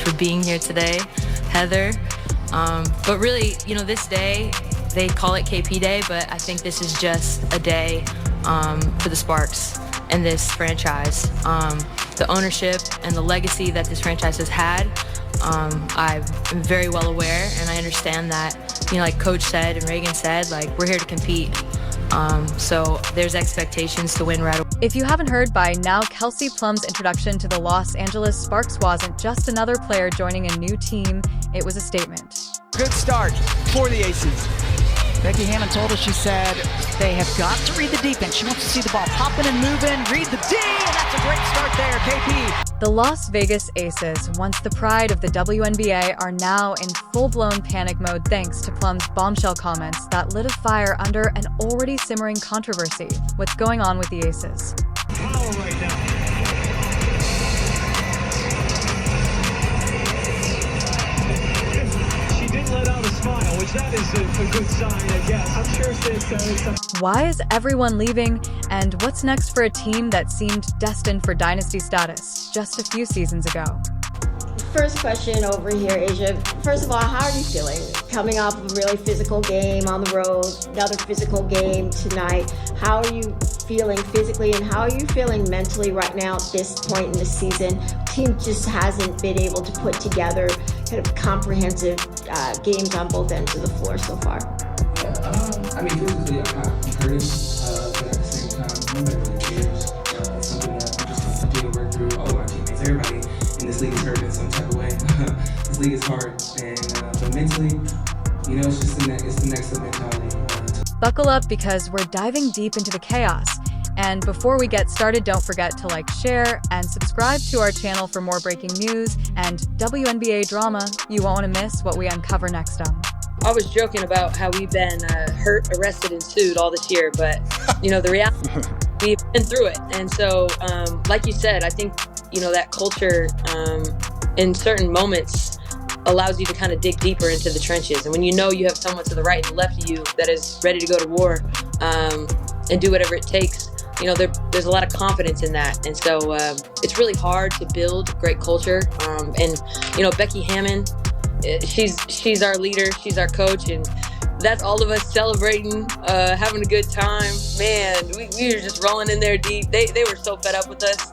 for being here today, Heather. But really, this day, they call it KP Day, but I think this is just a day for the Sparks and this franchise. The ownership and the legacy that this franchise has had, I'm very well aware, and I understand that, like Coach said and Reagan said, we're here to compete. So there's expectations to win right away. If you haven't heard by now, Kelsey Plum's introduction to the Los Angeles Sparks wasn't just another player joining a new team, it was a statement. Good start for the Aces. Becky Hammond told us, she said, they have got to read the defense. She wants to see the ball popping and moving, read the D, and that's a great start there, KP. The Las Vegas Aces, once the pride of the WNBA, are now in full-blown panic mode thanks to Plum's bombshell comments that lit a fire under an already simmering controversy. What's going on with the Aces? Power right now. She didn't let out a smile, which that is a good sign, I guess. I'm sure it's Why is everyone leaving, and what's next for a team that seemed destined for dynasty status just a few seasons ago? First question over here, Asia. First of all, how are you feeling? Coming off of a really physical game on the road, another physical game tonight. How are you feeling physically, and how are you feeling mentally right now at this point in the season? Team just hasn't been able to put together kind of comprehensive games on both ends of the floor so far. Physically, I'm hurting, but at the same time, nobody cares. It's something that I'm just going to continue to work through. All of my teammates, everybody in this league is hurt in some type of way. This league is hard, but mentally, it's just the next level mentality. Buckle up, because we're diving deep into the chaos. And before we get started, don't forget to share, and subscribe to our channel for more breaking news and WNBA drama. You won't want to miss what we uncover next on. I was joking about how we've been hurt, arrested, and sued all this year, but, the reality, we've been through it. And so, like you said, I think, that culture in certain moments allows you to kind of dig deeper into the trenches. And when you have someone to the right and left of you that is ready to go to war and do whatever it takes, there's a lot of confidence in that. And so it's really hard to build great culture. And Becky Hammond, she's our leader, she's our coach, and that's all of us celebrating, having a good time. Man, we were just rolling in there deep. They were so fed up with us.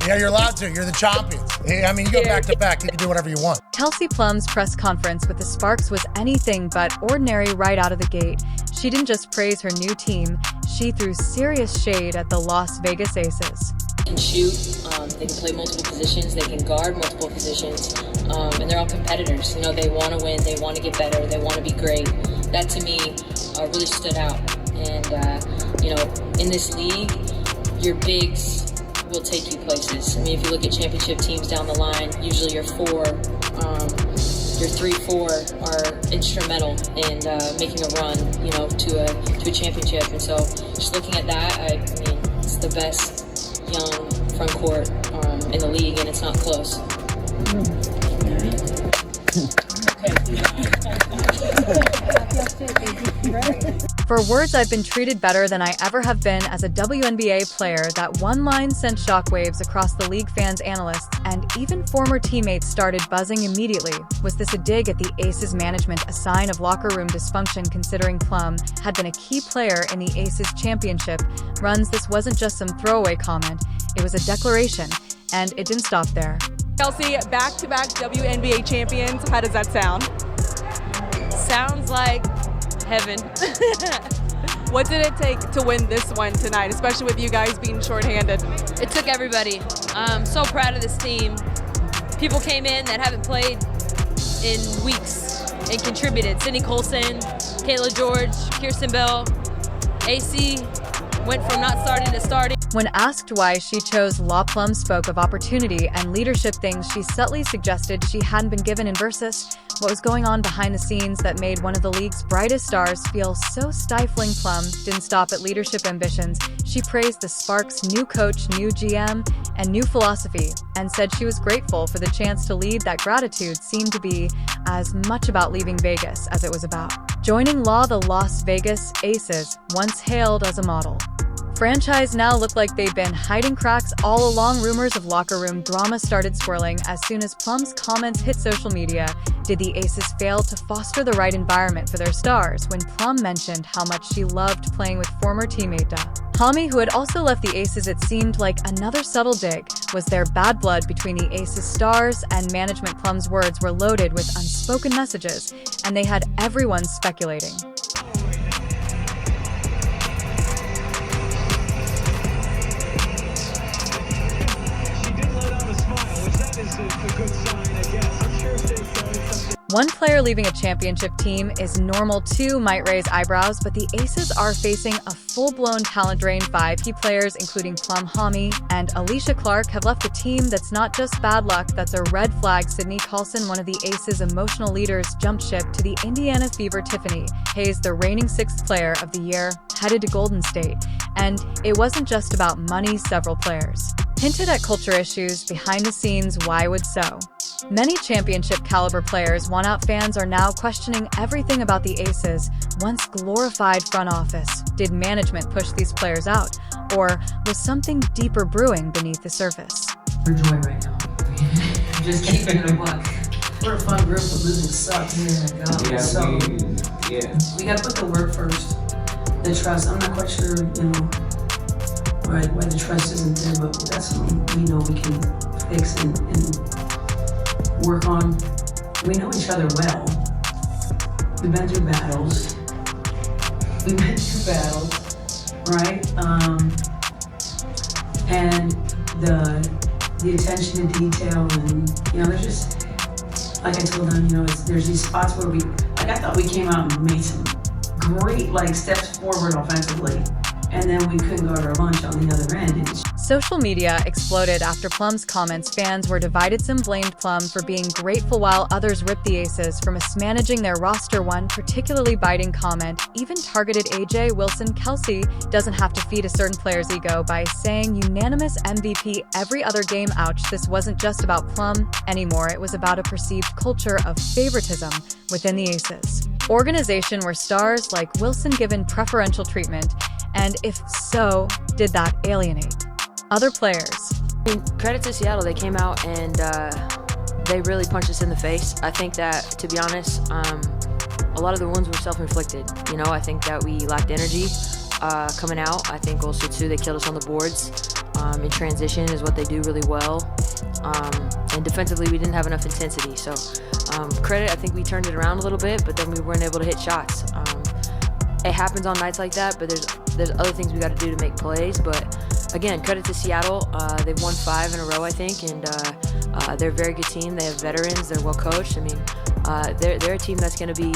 Yeah, you're allowed to. You're the champions. You go back to back. You can do whatever you want. Kelsey Plum's press conference with the Sparks was anything but ordinary right out of the gate. She didn't just praise her new team, she threw serious shade at the Las Vegas Aces. They can shoot, they can play multiple positions, they can guard multiple positions, and they're all competitors. They want to win, they want to get better, they want to be great. That to me really stood out. And, in this league, your bigs will take you places. If you look at championship teams down the line, usually your 3-4 are instrumental in making a run, to a championship. And so, just looking at that, it's the best young front court in the league, and it's not close. For words, I've been treated better than I ever have been as a WNBA player. That one line sent shockwaves across the league, fans, analysts, and even former teammates started buzzing immediately. Was this a dig at the Aces management, a sign of locker room dysfunction, considering Plum had been a key player in the Aces championship runs? This wasn't just some throwaway comment, it was a declaration, and it didn't stop there. Kelsey, back-to-back WNBA champions, how does that sound? Sounds like heaven. What did it take to win this one tonight, especially with you guys being shorthanded? It took everybody. I'm so proud of this team. People came in that haven't played in weeks and contributed. Sydney Colson, Kayla George, Kirsten Bell, AC went from not starting to starting. When asked why she chose La Plum, spoke of opportunity and leadership, things she subtly suggested she hadn't been given in Versus. What was going on behind the scenes that made one of the league's brightest stars feel so stifling? Plum didn't stop at leadership ambitions. She praised the Sparks' new coach, new GM, and new philosophy, and said she was grateful for the chance to lead. That gratitude seemed to be as much about leaving Vegas as it was about joining the Las Vegas Aces, once hailed as a model. franchise now looked like they'd been hiding cracks all along. Rumors of locker room drama started swirling as soon as Plum's comments hit social media. Did the Aces fail to foster the right environment for their stars when Plum mentioned how much she loved playing with former teammate Hami, who had also left the Aces? It seemed like another subtle dig. Was there bad blood between the Aces stars and management? Plum's words were loaded with unspoken messages, and they had everyone speculating. One player leaving a championship team is normal. Two might raise eyebrows, but the Aces are facing a full-blown talent drain. 5 key players, including Plum, Hami, and Alicia Clark, have left the team. That's not just bad luck, that's a red flag. Sydney Carlson, one of the Aces' emotional leaders, jumped ship to the Indiana Fever. Tiffany Hayes, the reigning 6th player of the year, headed to Golden State. And it wasn't just about money. Several players hinted at culture issues behind the scenes. Why would so? Many championship-caliber players want out. Fans are now questioning everything about the Aces' once glorified front office. Did management push these players out, or was something deeper brewing beneath the surface? We're joy right now. Just keeping it a buck. We're a fun group, but losing sucks. We gotta put the work first. The trust. I'm not quite sure, why the trust isn't there, but that's something we know we can fix and work on. We know each other well. We've been through battles. Right? And the attention to detail, and there's just, like I told them, there's these spots where I thought we came out and made some great steps forward offensively, and then we couldn't go to our lunch on the other end. Social media exploded after Plum's comments. Fans were divided. Some blamed Plum for being grateful, while others ripped the Aces for mismanaging their roster. One particularly biting comment even targeted AJ Wilson. Kelsey doesn't have to feed a certain player's ego by saying unanimous MVP every other game. Ouch. This wasn't just about Plum anymore. It was about a perceived culture of favoritism within the Aces organization. Were stars like Wilson given preferential treatment? And if so, did that alienate other players? Credit to Seattle. They came out and they really punched us in the face. I think that, to be honest, a lot of the wounds were self-inflicted. I think that we lacked energy coming out. I think also, too, they killed us on the boards. In transition is what they do really well. And defensively, we didn't have enough intensity. So credit, I think we turned it around a little bit, but then we weren't able to hit shots. It happens on nights like that, but there's other things we got to do to make plays. But again, credit to Seattle. They've won 5 in a row, I think, and they're a very good team. They have veterans. They're well coached. I mean, they're a team that's going to be,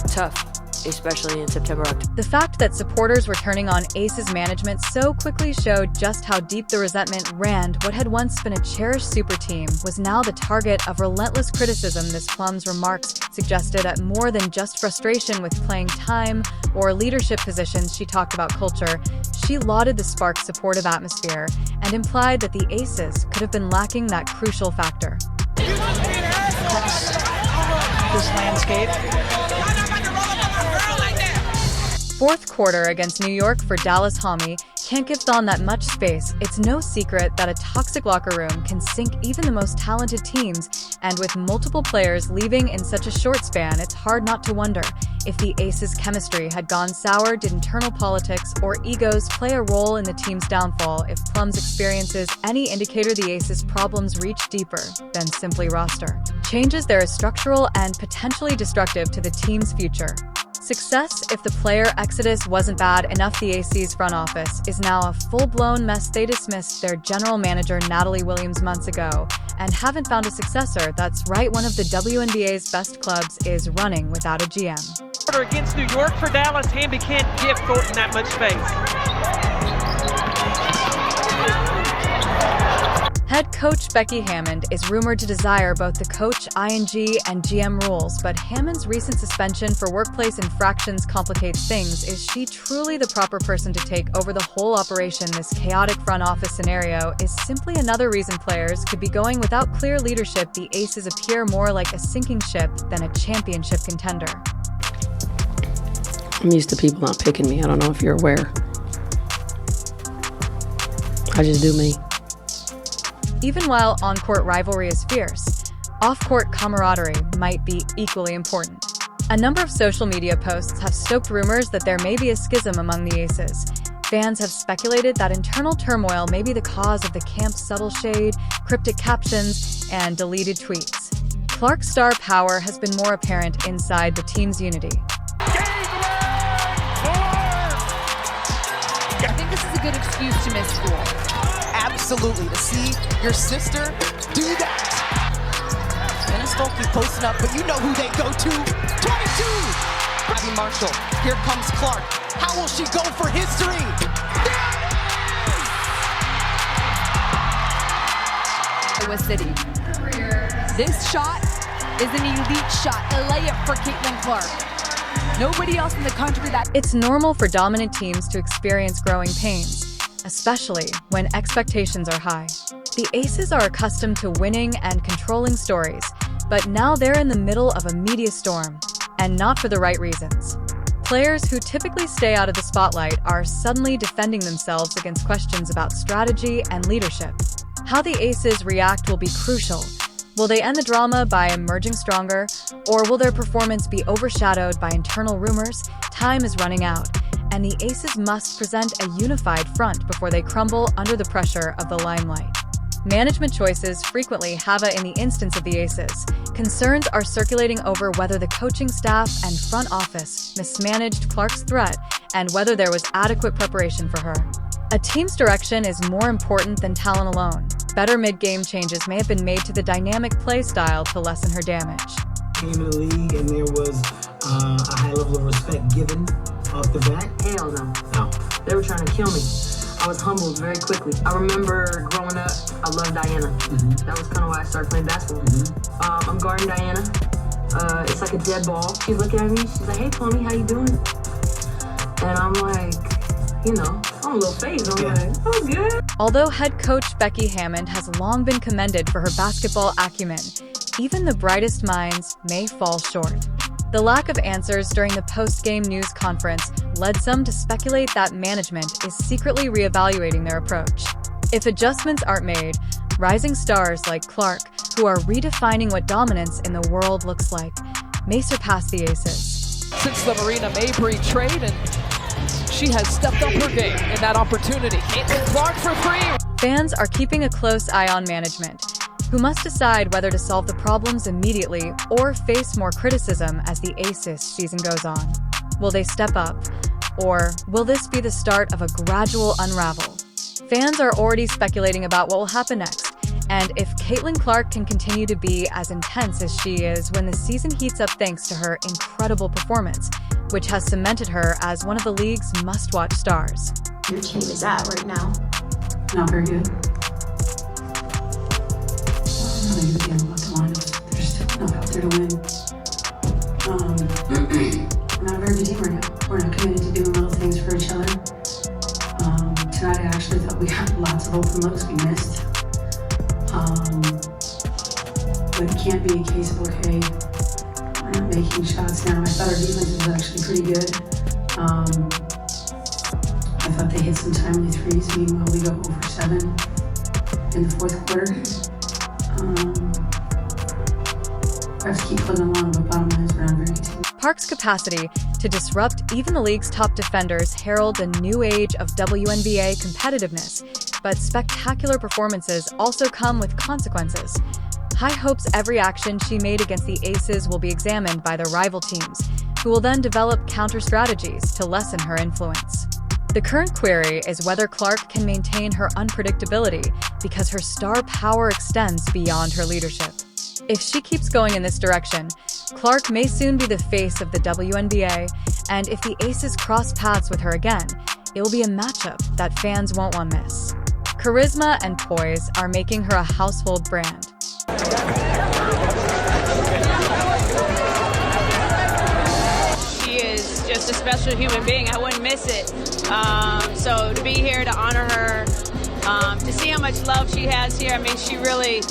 tough, especially in September, October. The fact that supporters were turning on Aces management so quickly showed just how deep the resentment ran. What had once been a cherished super team was now the target of relentless criticism. This Plum's remarks suggested at more than just frustration with playing time or leadership positions. She talked about culture. She lauded the spark's supportive atmosphere and implied that the Aces could have been lacking that crucial factor. Across this landscape. Fourth quarter against New York for Dallas. Hami can't give Thon that much space. It's no secret that a toxic locker room can sink even the most talented teams, and with multiple players leaving in such a short span, it's hard not to wonder if the Aces' chemistry had gone sour. Did internal politics or egos play a role in the team's downfall? If Plum's experiences any indicator, the Aces' problems reach deeper than simply roster changes. They're structural and potentially destructive to the team's future success. If the player exodus wasn't bad enough, the Aces front office is now a full-blown mess. They dismissed their general manager, Natalie Williams, months ago and haven't found a successor. That's right, one of the WNBA's best clubs is running without a GM. Against New York for Dallas, Hamby can't give Thornton that much space. Head coach Becky Hammond is rumored to desire both the coach ING and GM roles, but Hammond's recent suspension for workplace infractions complicates things. Is she truly the proper person to take over the whole operation? This chaotic front office scenario is simply another reason players could be going without clear leadership. The Aces appear more like a sinking ship than a championship contender. I'm used to people not picking me. I don't know if you're aware. I just do me. Even while on-court rivalry is fierce, off-court camaraderie might be equally important. A number of social media posts have stoked rumors that there may be a schism among the Aces. Fans have speculated that internal turmoil may be the cause of the camp's subtle shade, cryptic captions, and deleted tweets. Clark's star power has been more apparent inside the team's unity. I think this is a good excuse to miss school. Absolutely. To see your sister do that. Dennis Folke posting up, but you know who they go to. 22! Abby Marshall. Here comes Clark. How will she go for history? Iowa City. This shot is an elite shot, a layup for Caitlin Clark. Nobody else in the country that... It's normal for dominant teams to experience growing pains, especially when expectations are high. The Aces are accustomed to winning and controlling stories, but now they're in the middle of a media storm, and not for the right reasons. Players who typically stay out of the spotlight are suddenly defending themselves against questions about strategy and leadership. How the Aces react will be crucial. Will they end the drama by emerging stronger, or will their performance be overshadowed by internal rumors? Time is running out, and the Aces must present a unified front before they crumble under the pressure of the limelight. Management choices frequently have in the instance of the Aces. Concerns are circulating over whether the coaching staff and front office mismanaged Clark's threat and whether there was adequate preparation for her. A team's direction is more important than talent alone. Better mid-game changes may have been made to the dynamic play style to lessen her damage. Came in the league and there was a high level of respect given off the bat? Hell no. No. They were trying to kill me. I was humbled very quickly. I remember growing up, I loved Diana. That was kind of why I started playing basketball. I'm guarding Diana. It's like a dead ball. She's looking at me. She's like, "Hey, Plummy, how you doing?" And I'm like, you know, I'm a little phased. I'm like, "Oh, good." Although head coach Becky Hammond has long been commended for her basketball acumen, even the brightest minds may fall short. The lack of answers during the post-game news conference led some to speculate that management is secretly reevaluating their approach. If adjustments aren't made, rising stars like Clark, who are redefining what dominance in the world looks like, may surpass the Aces. Since the Marina Mabry trade, and she has stepped up her game in that opportunity. Caitlin Clark for three. Fans are keeping a close eye on management, who must decide whether to solve the problems immediately or face more criticism as the Aces season goes on. Will they step up, or will this be the start of a gradual unravel? Fans are already speculating about what will happen next, and if Caitlin Clark can continue to be as intense as she is when the season heats up thanks to her incredible performance, which has cemented her as one of the league's must-watch stars. Your team is at right now? Not very good. Really good game about the lineups. There's still enough out there to win. We're not a very good team right now. We're not committed to doing little things for each other. Tonight I actually thought we got lots of open looks we missed. But it can't be a case of, okay, we're not making shots now. I thought our defense was actually pretty good. I thought they hit some timely threes. Meanwhile, we go over 7 in the fourth quarter. I have to keep plugging along, but bottom line is we're not a very good team. Park's capacity to disrupt even the league's top defenders heralds a new age of WNBA competitiveness, but spectacular performances also come with consequences. High hopes every action she made against the Aces will be examined by their rival teams, who will then develop counter-strategies to lessen her influence. The current query is whether Clark can maintain her unpredictability because her star power extends beyond her leadership. If she keeps going in this direction, Clark may soon be the face of the WNBA, and if the Aces cross paths with her again, it will be a matchup that fans won't want to miss. Charisma and poise are making her a household brand. She is just a special human being. I wouldn't miss it. So to be here to honor her, to see how much love she has here, I mean, she really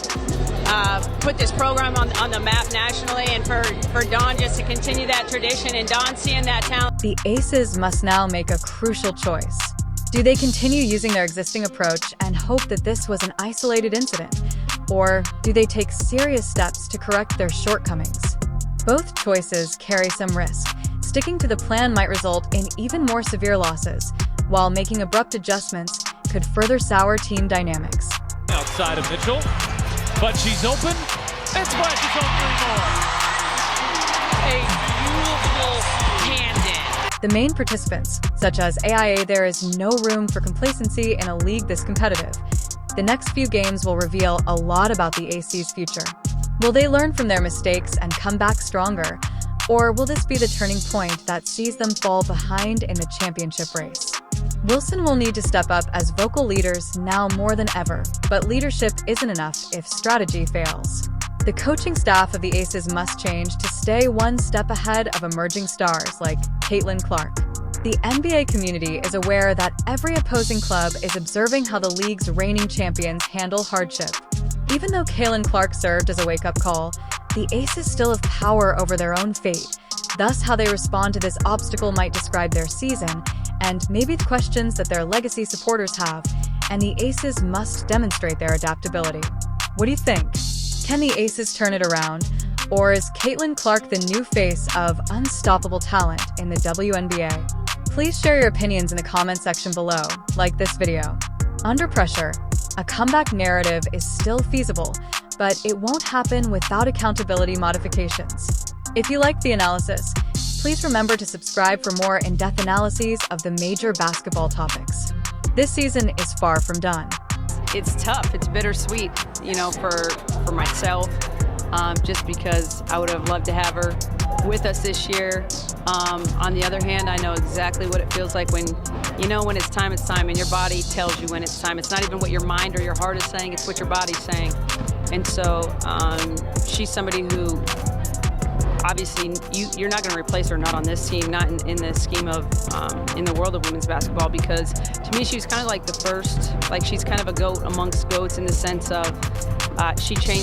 put this program on the map nationally, and for Dawn just to continue that tradition and Dawn seeing that talent. The Aces must now make a crucial choice. Do they continue using their existing approach and hope that this was an isolated incident? Or do they take serious steps to correct their shortcomings? Both choices carry some risk. Sticking to the plan might result in even more severe losses, while making abrupt adjustments could further sour team dynamics. Outside of Mitchell, but she's open, and splashes on 3 more. A beautiful hand in. The main participants, such as AIA, there is no room for complacency in a league this competitive. The next few games will reveal a lot about the AC's future. Will they learn from their mistakes and come back stronger? Or will this be the turning point that sees them fall behind in the championship race? Wilson will need to step up as vocal leaders now more than ever, but leadership isn't enough if strategy fails. The coaching staff of the Aces must change to stay one step ahead of emerging stars like Caitlin Clark. The NBA community is aware that every opposing club is observing how the league's reigning champions handle hardship. Even though Caitlin Clark served as a wake-up call, the Aces still have power over their own fate. Thus, how they respond to this obstacle might describe their season, and maybe the questions that their legacy supporters have, and the Aces must demonstrate their adaptability. What do you think? Can the Aces turn it around? Or is Caitlin Clark the new face of unstoppable talent in the WNBA? Please share your opinions in the comment section below, like this video. Under pressure, a comeback narrative is still feasible, but it won't happen without accountability modifications. If you liked the analysis, please remember to subscribe for more in-depth analyses of the major basketball topics. This season is far from done. It's tough. It's bittersweet, you know, for myself, just because I would have loved to have her with us this year. On the other hand, I know exactly what it feels like when, you know, when it's time, and your body tells you when it's time. It's not even what your mind or your heart is saying, it's what your body's saying. And so she's somebody who, obviously, you're not going to replace her, not on this team, not in the scheme of, in the world of women's basketball, because to me, she was kind of like the first, like she's kind of a goat amongst goats in the sense of she changed